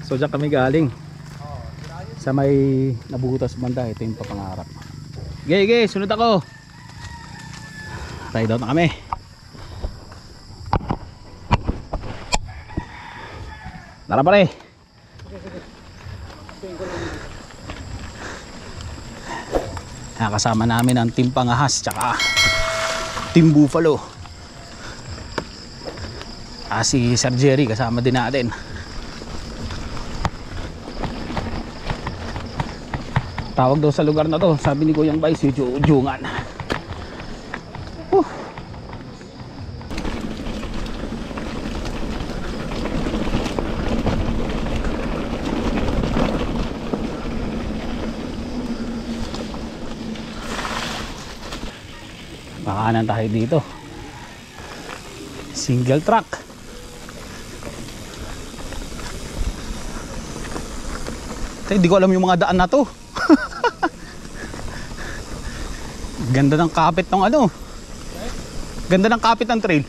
So dyan kami galing sa may nabutas banda. Ito yung papangarap. Gege, sunod ako. Ride out na kami. Tara pare. Nakasama namin ang Team Pangahas tsaka Team Buffalo. Si Sir Jerry kasama din natin. Tawag daw sa lugar na to, sabi ni Kuyang Bay, si Jungan. Makanan tayo dito. Single track. Hindi ko alam yung mga daan na to. Ganda ng kapit ng ano. Ganda ng kapit ng trail.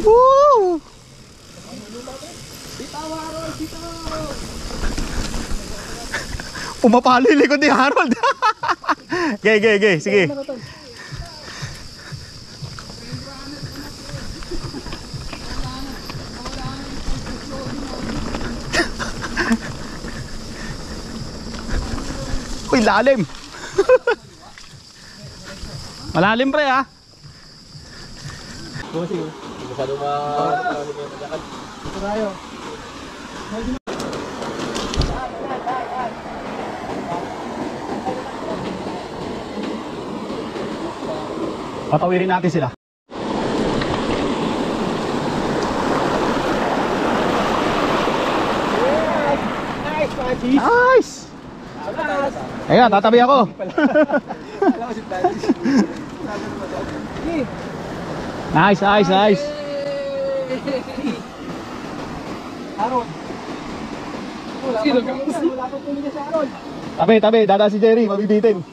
Woo! Pumapalo yung likod ni Harold. Gay, sige. Uy, lalim. Malalim pre ha. Patawirin natin sila. Nice! Ayan, tatabi ako. Nice. Tabi, dada si Jerry, mabibitin.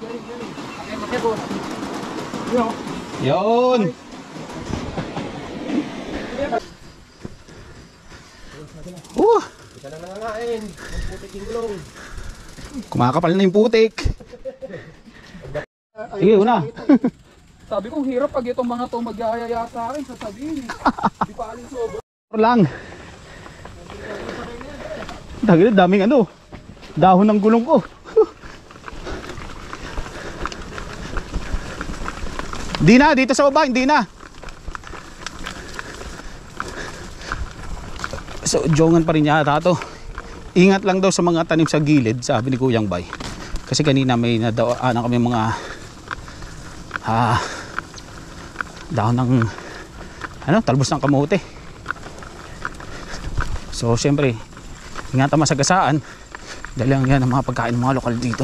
Yun. Kumakapal na yung putik. Sige, una. Sabi ko hirap pag itong mga to mag-aayaya sa akin, sasabihin. Di pa alin sobra. Lang. Daming ano. Dahon ng gulong ko. Hindi na, dito sa baba, hindi na. So, jongan pa rin yata to. Ingat lang daw sa mga tanim sa gilid, sabi ni Kuyang Bay. Kasi kanina may nadaanan kami mga dahon ng talbos ng kamote. So, syempre, ingatan masagasaan. Dahil lang yan ang mga pagkain ng mga lokal dito.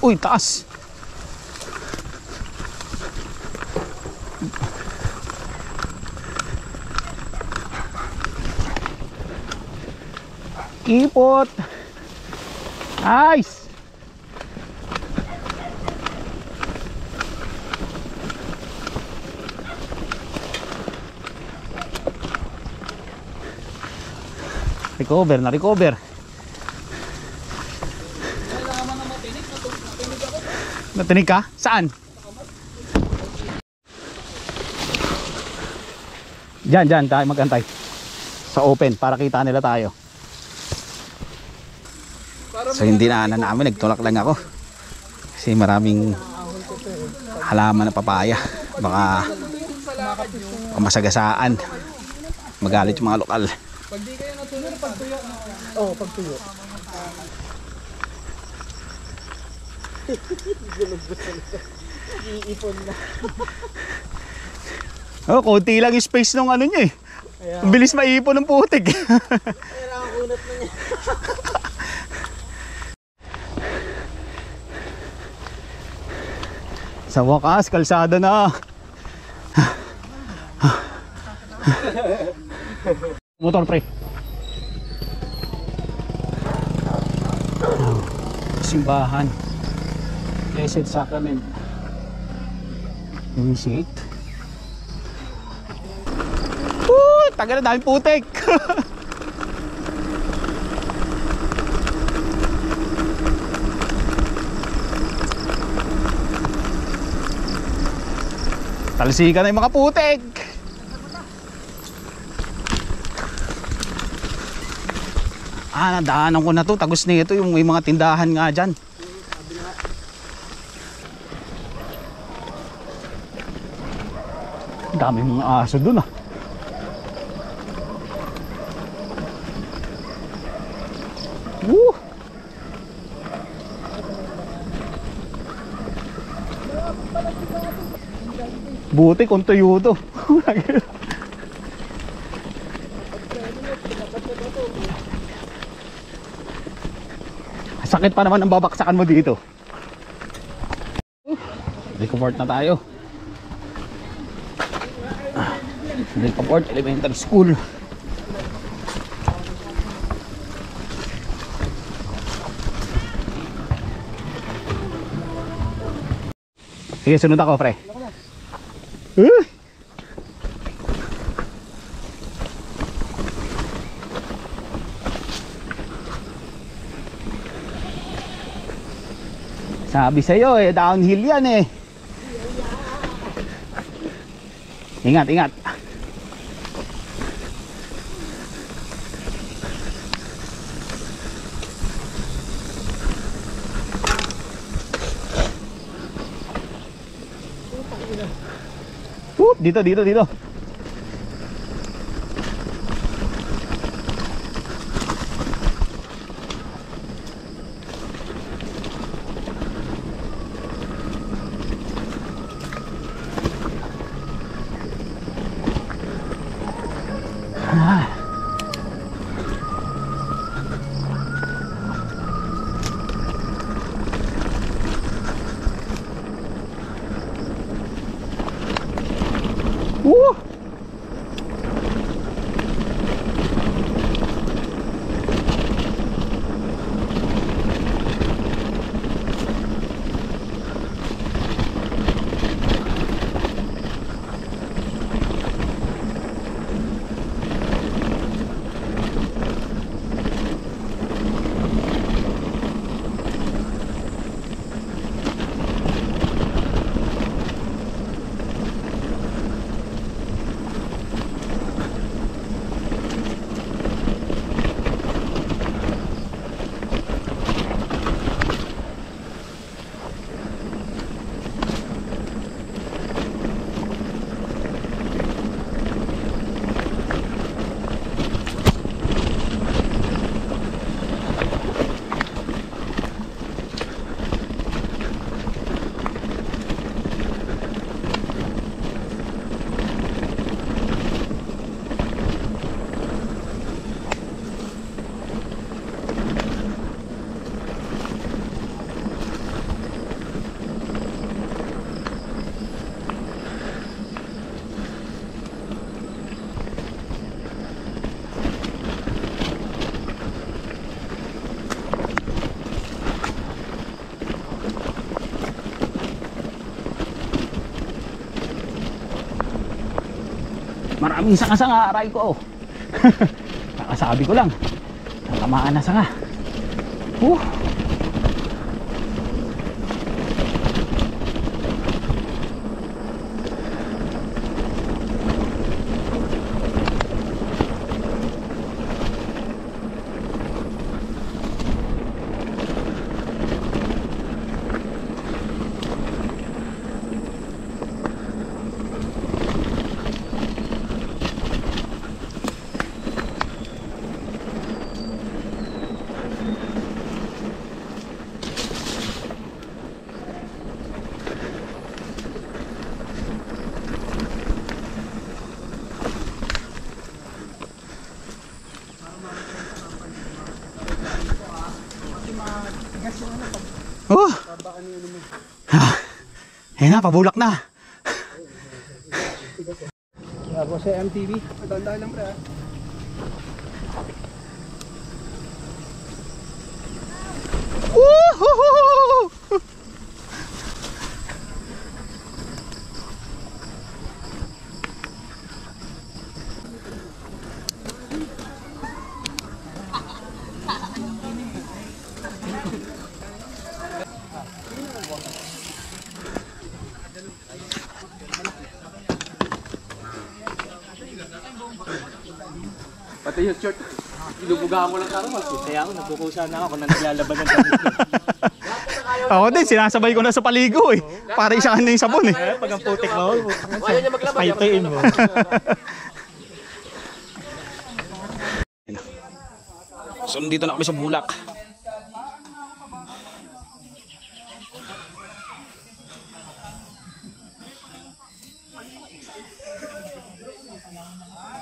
Uy, taas. Ipot. Nice. Recover. Natinig ka? Saan? Diyan tayo magantay. Sa open para kita nila tayo. So hindi na namin, nagtulak lang ako. Kasi maraming halaman na papaya. Baka masagasaan. Magalit yung mga lokal. Pag di kayo natuloy, pagtuyo na. Oo, pagtuyo. Iipon na. Konti lang yung space ng ano niya eh. Ang bilis maiipon ng putik. Kaya nakakunat na niya. Sa wakas, kalsada na. Motor pre. simbahan. Blessed Sacrament. Initiate. Tagal na, daming putik. Talsikan na yung mga putik. Nadaanan ko na to. Tagos na ito yung may mga tindahan nga dyan. Daming mga aso dun ah. Woo! Buti kung tuyo to. Sakit pa naman ang babaksakan mo dito. Recovert na tayo. Recovert Elementary School. Sige, sunod ako, pre. Sabi sa'yo eh, downhill yan eh. Ingat, ingat. Dito, dito, dito. Woo! Maraming sanga-sanga, aray ko. Kakasabi ko lang, natamaan na sanga. Ayun na, pabulak na. Ako sa MTV. Maganda lang pre. Woohoo! Pati yung short. Inubugahan ko lang karamas. Kaya ako, nagkukusa na ako na naglalaban ng damit. Ako din, sinasabay ko na sa paligo eh. Para isaan na yung sabon eh. Pag ang putik mo, Ayaw niya maglabas. paypayin mo. So dito na kami sa Bulak.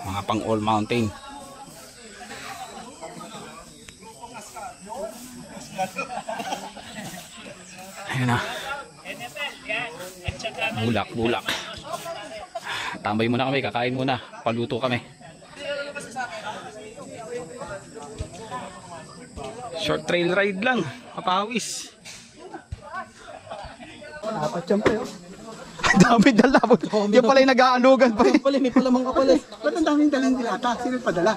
Mga pang all mountain. Ayun na. Bulak, Bulak. Tambay muna kami, kakain muna. Paluto kami. Short trail ride lang, mapawis. Apat yan pa yun. Dami dala. Yan pala yung nag-aanugan pa eh. May palamang ka pala. Ba't ang daming dalang dilata? Sino padala?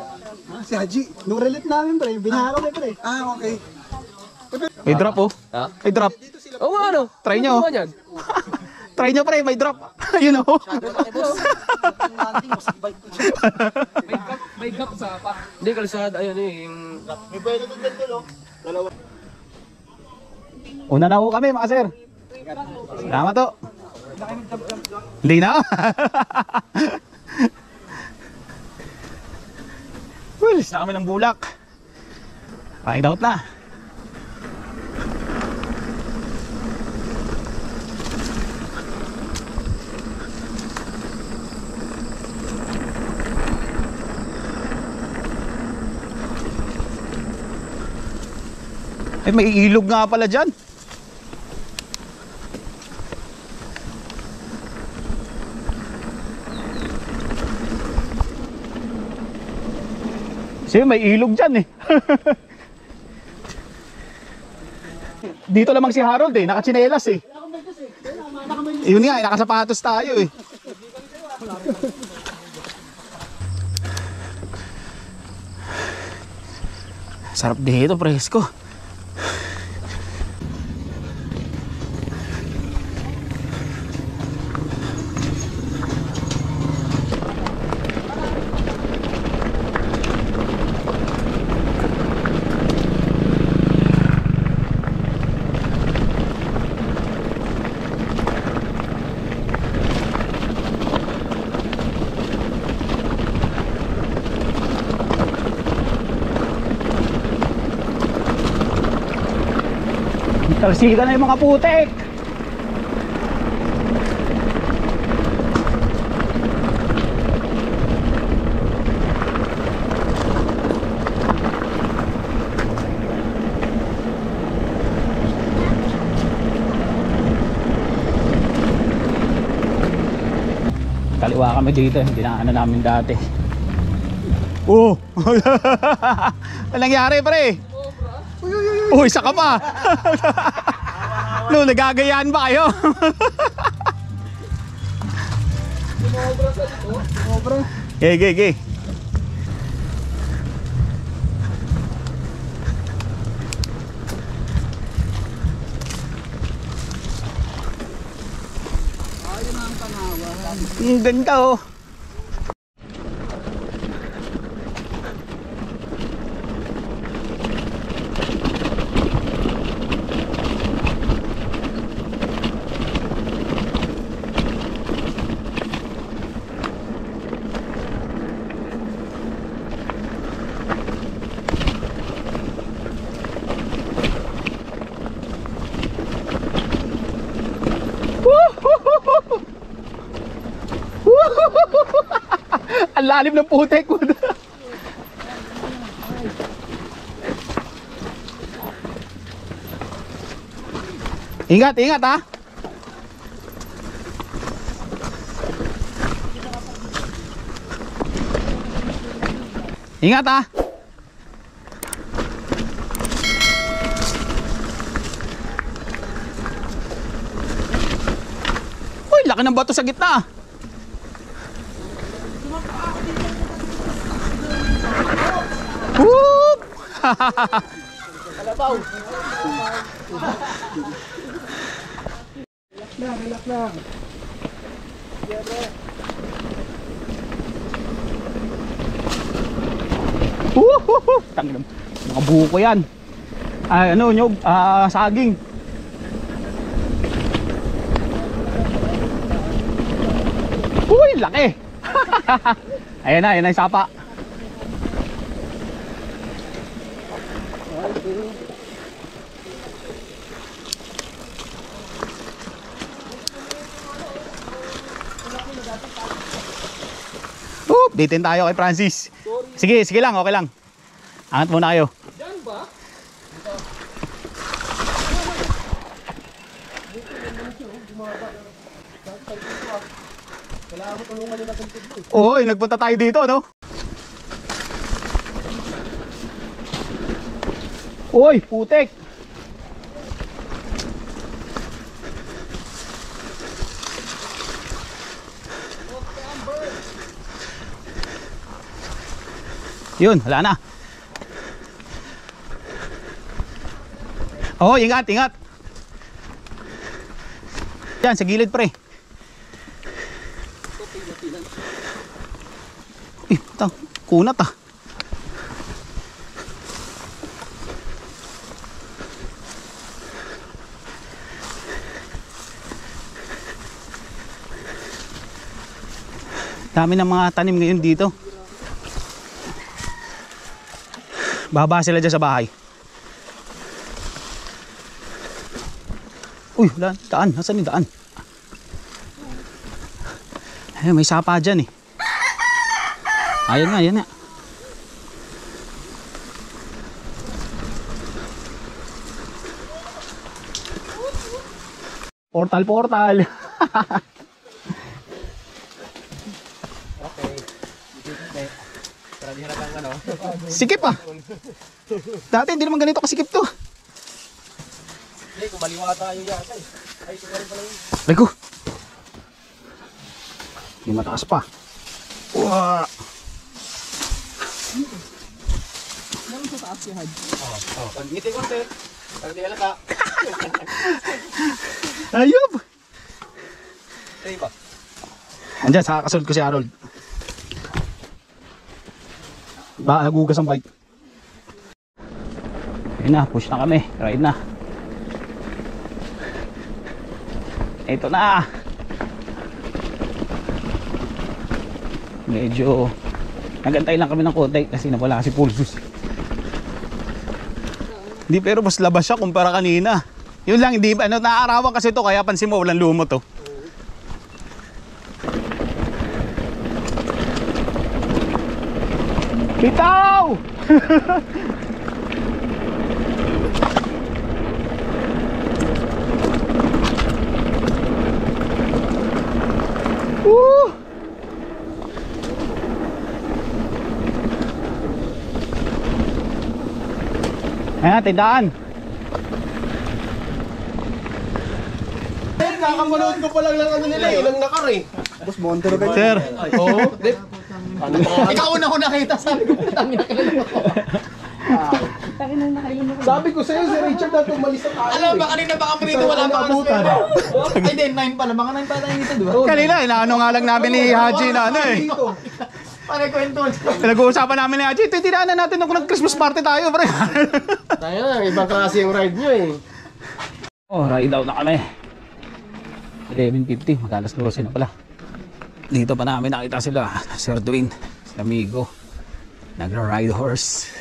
Si Haji. Nung relate namin pre, binahara ko pre. Okay. May drop oh. Ha? May drop. Oo nga, ano? Try nyo. Ano yan? Try nyo pre, may drop. Ayun oh. May gap sa pa. Hindi, kalsada. Ayun eh. Yung... May pwede doon dito, dalawa. Una na ho kami mga sir. Salamat to. Hindi na. Wilis na kami ng Bulak. Ride out na. Eh may ilog nga pala dyan. Kasi may ilog dyan eh. Dito lamang si Harold eh, nakatsinelas eh. Yun nga, nakasapatos tayo eh. Sarap dito, presko. Talsika na yung mga putek. Kaliwa kami dito, dinaanan namin dati. Oh! Ano nangyari pre? Uy, isa ka pa. No, nagagayaan ba kayo? Okay. Ang ganda oh. Ang lalim ng putek ko. Ingat ha. Ingat ha. Uy, laki ng bato sa gitna. Whoop! Kalabaw. Relax lang. Woohoo! Tangina mo. Mga buko yan. Ay, ano, nyog, saging. Uy, laki. Ayan na yung sapa. Bitin tayo kay Francis. Sige, sige lang, okay lang. Angat muna kayo. Diyan ba? Oy, nagpunta tayo dito, no? Oy, putek. Yun, wala na. Oh, ingat, ingat. Yan, sa gilid pre. Putang, kunat ah. Dami ng mga tanim ngayon dito. Baba sila dyan sa bahay. Uy, wala, daan. Nasaan yung daan? Ay, may sapa dyan eh. Ayan nga, ayan nga. Portal, portal. Sikip ah. Dati hindi naman ganito kasikip to. Hindi, kumaliwa tayo yata eh. Ay, ito rin pala yun. Lego. Hindi mataas pa. Wow. Meron sa taas si Haji. Pag-ngiti ko sir. Pag-ngiti ka lata. Ayop. Sa'yo ba? Andyan, sa kasunod ko si Harold. Ba, nagugas ang bike. Ayun na, push na kami. Ride na. Ito na. Medyo nagantay lang kami ng konti kasi nawala si Pulsus. Hindi, pero mas labas siya kumpara kanina. Yun lang, hindi ano, naaarawan kasi to kaya pansin mo walang lumot to. Bitaw! Woo! Ayan, tindaan. Kakamanood ko pa lang ano nila eh. Ilang nakar eh. Boss, Montero kayo. Sir. Oo. Ano ba? Ikaw una ko nakita. Sabi ko, tangin na kayo. Sabi ko sa'yo, si Richard na tumalis sa tayo. Alam ba, kanina baka mo dito wala pa kaputan. Ay, hindi, 9 pala. Baka 9 pala tayo dito, di ba? Kanina, inaano nga lang namin ni Haji na ano eh. Pare kwento. Pinag-uusapan namin ni Haji, ito tinaanan natin nung nag-Christmas party tayo, pre. Tayo na, ibang klase yung ride nyo eh. Oh, ride out na kami. 11:50, mag-alas 12 na pala. Dito pa namin nakita sila, Sir Dwayne, si amigo. Nagra-ride horse.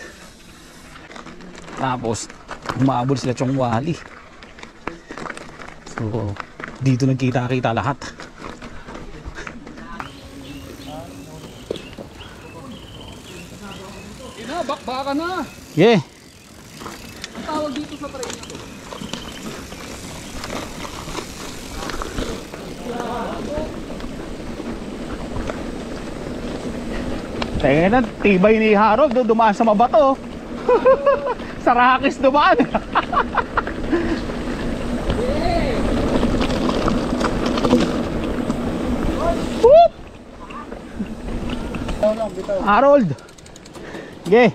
Tapos, umabol sila Chong Wali. So, dito nagkita-kita lahat. Baka na. Yeah. Ang tawag dito sa train na to. Tingnan na, tibay ni Harold, dumaan sa mabato. Sa rakis dumaan. Whoop! Harold. Sige.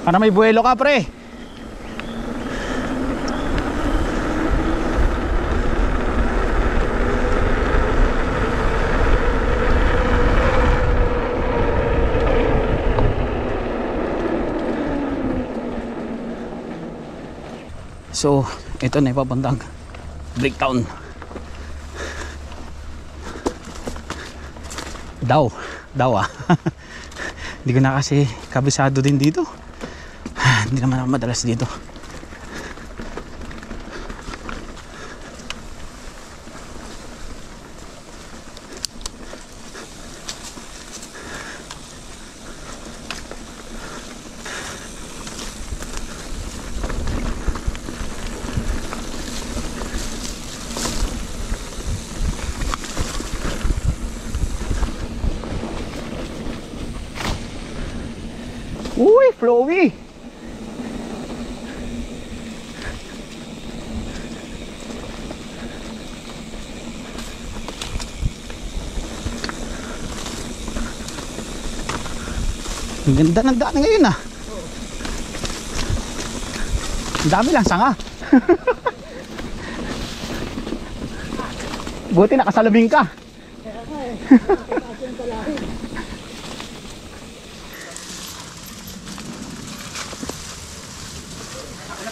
Para may buwelo ka, pre. So ito na ipapuntang Bricktown daw hindi ko na kasi kabisado din dito. Hindi naman ako madalas dito. Uy, flowy. Ang ganda ng daan ngayon ah. Ang dami lang sanga. Buti nakasalubing ka.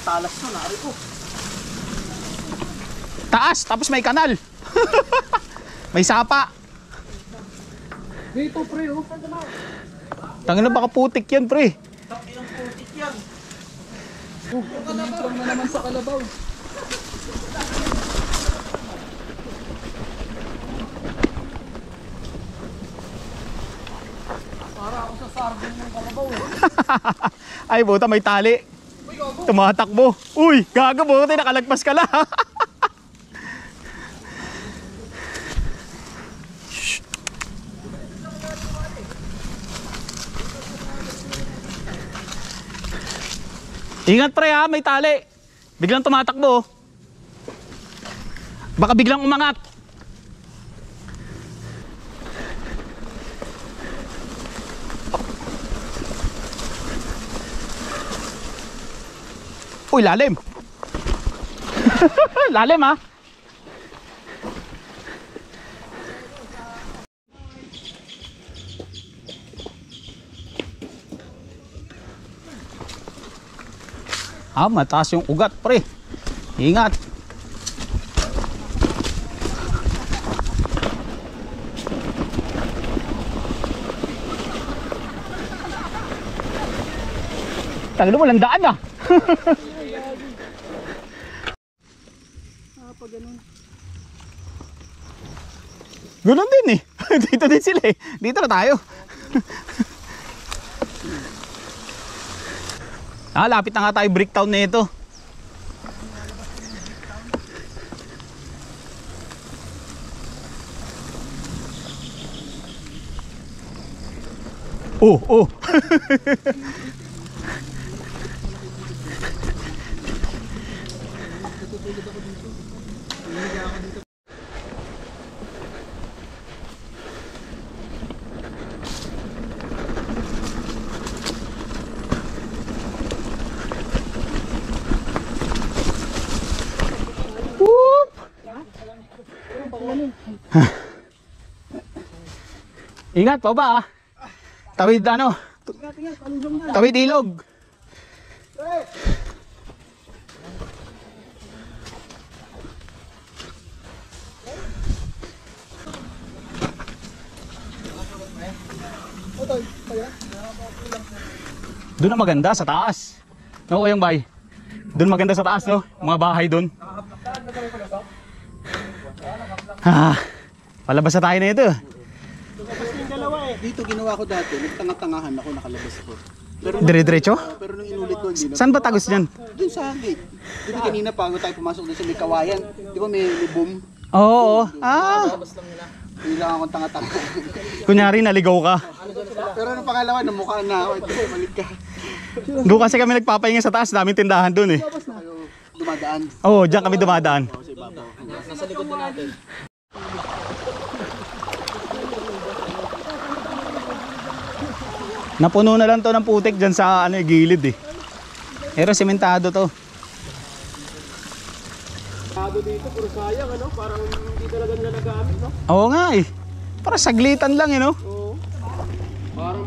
Talas na, nari ko. Taas, tapos may kanal. May sapa. Dito pre oh. Tangina baka putik yan pre. Ilang putik yan. Kumintrang na naman sa kalabaw. Para ako sa sardin ng kalabaw eh. Ay buta may tali. Tumatakbo. Uy, gago buti nakalagpas ka lang. Ingat pre ha, may tali. Biglang tumatakbo. Baka biglang umangat. Uy, lalim. Lalim ha. Mataas yung ugat pre. Ingat. Tagal mo lang daan ah. Ganun din eh. Dito din sila eh. Dito na tayo. Lapit na nga tayo Bricktown na ito. Oh. Ingat pa ba ah. Tawid ano? Tawid ilog. Doon ang maganda sa taas. No, yung bay. Doon maganda sa taas no, mga bahay doon. Palabas na tayo na ito. Dito ginawa ko dati, nagtanga-tangahan ako, nakalabas ako. Dire-diretso? Pero nung inulit ko, hindi na. Saan ba tagos niyan? Doon sa gate. Di ba kanina bago tayo pumasok doon sa may kawayan, di ba may boom? Oo. Hindi lang akong tanga-tanga. Kunyari naligaw ka. Pero nung pangalawa, namukha na ako. Ito, balik ka. Doon kasi kami nagpapahinga sa taas, daming tindahan doon eh. Tayo dumadaan. Oo, diyan kami dumadaan. Sa ibabaw. Nasa likod na natin. Napuno na lang to ng putik dyan sa ano, gilid eh. Pero sementado to. Dito, puro sayang, ano? Parang hindi talaga nila nagamit, no? Oo nga eh. Para saglitan lang eh no. Oo. Parang...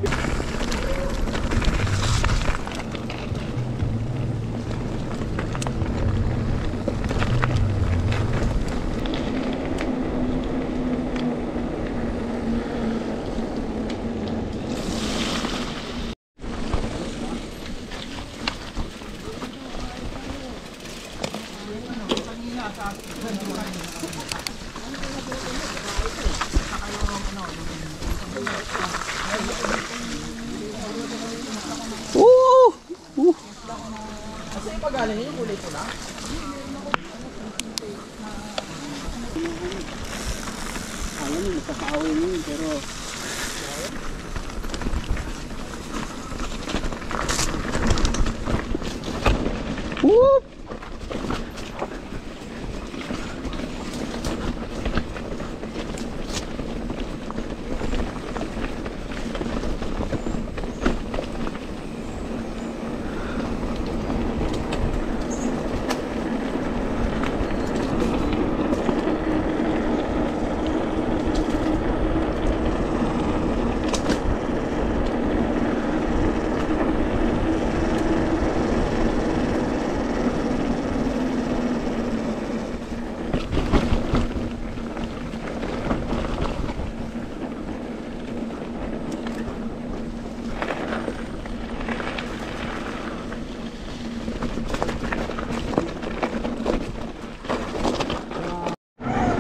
Whoop!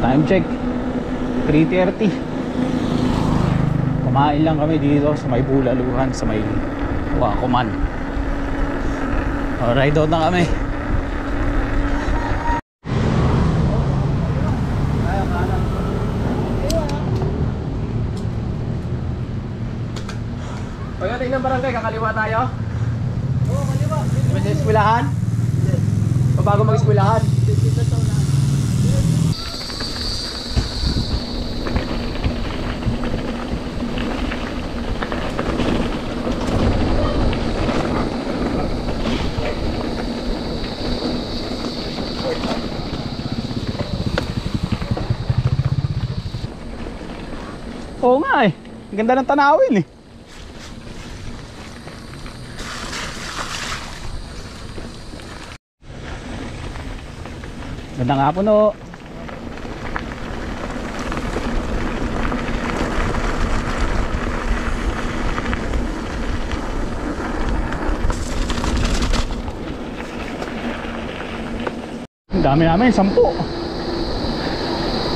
Time check 3:30. Kumain lang kami dito sa may Bulaluhan, sa may Wacoman. Ride out na kami. Pagdating ng barangay, kakaliwa tayo? Oo, kaliwa. Di ba sa eskwelahan? O bago mag-eskwelahan? Oo nga eh. Ang ganda ng tanawin eh. Ganda nga po no. Ang dami namin, 10.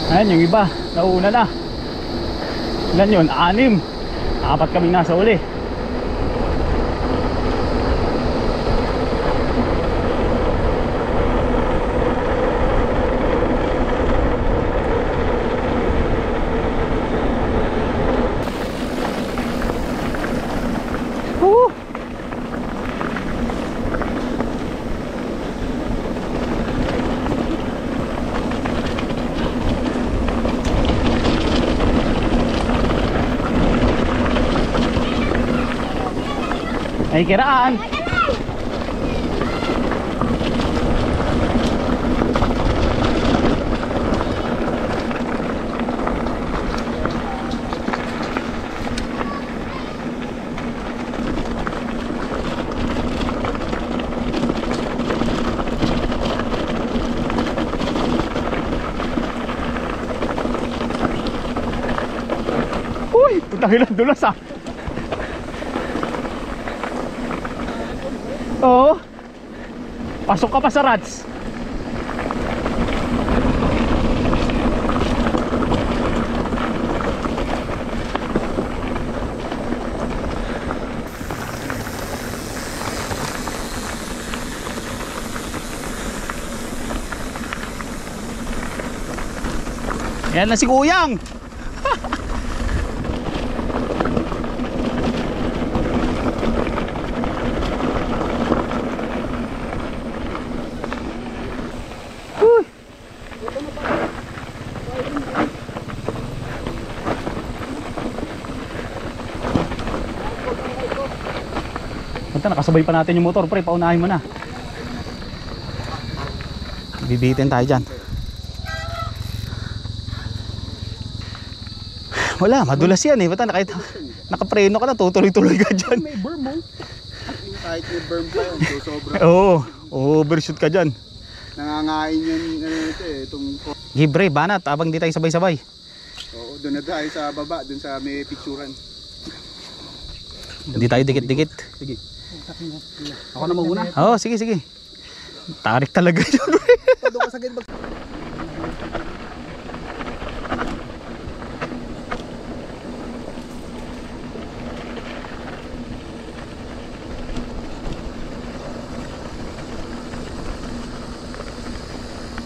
Ayan yung iba, nauna na. Ilan yun? 6. 4 kaming nasa uli. Ay kiraan. Uy, putang ina, dulas ah. Oo. Pasok ka pa sa rats. Yan na si Kuyang. Nakasabay pa natin yung motor, pre, paunahin mo na. Bibitin tayo dyan. Wala, madulas yan eh. Bata, nakapreno ka na, tutuloy-tuloy ka dyan. May berm mo. Kahit may berm pa yun, so sobra. Oo, overshoot ka dyan. Nangangain yun, itong... Gibre, banat, abang di tayo sabay-sabay. Oo, doon na tayo sa baba, doon sa may picturean. Hindi tayo dikit-dikit. Sige. Ako na mauna. Oo, sige, sige. Tarik talaga yun. Doon ka sa gate.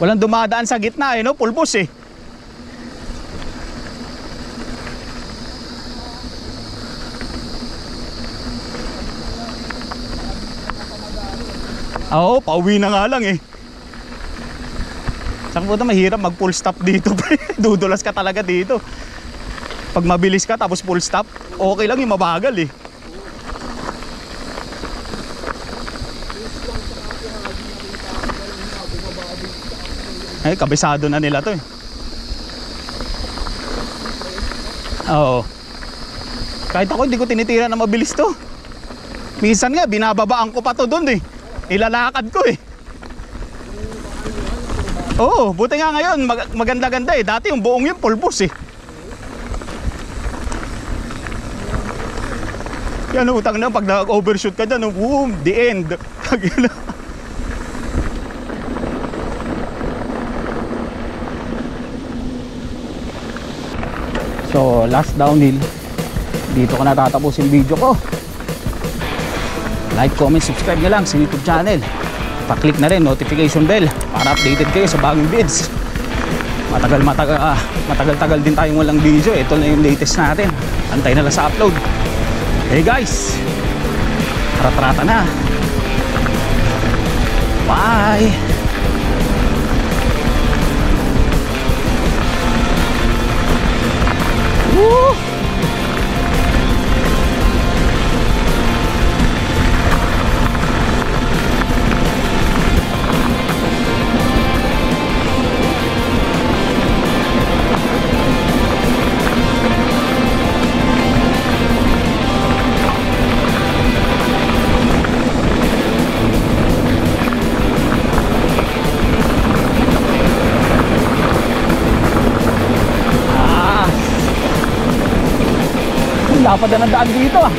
Walang dumadaan sa gitna eh, no? Pulbos eh. Oo, pauwi na nga lang eh. Saan po mahirap mag full stop dito pre. Dudulas ka talaga dito. Pag mabilis ka tapos full stop, okay lang yung mabagal eh. Ay, kabisado na nila to eh. Oo. Kahit ako hindi ko tinitira na mabilis to. Minsan nga binababaan ko pa to doon eh. Ilalakad ko eh. Oo, buti nga ngayon maganda-ganda eh. Dati yung buong yun pulbos eh. Yan utang na pag nag-overshoot ka dyan, boom, the end. So last downhill, dito ko natatapos yung video ko. Like, comment, subscribe nyo lang sa YouTube channel. Pa-click na rin notification bell para updated kayo sa bagong vids. Matagal din tayong walang video. Ito na yung latest natin. Antay na lang sa upload. Hey guys, rata-rata na. Bye. Woo! Dapat na ng daan dito ah.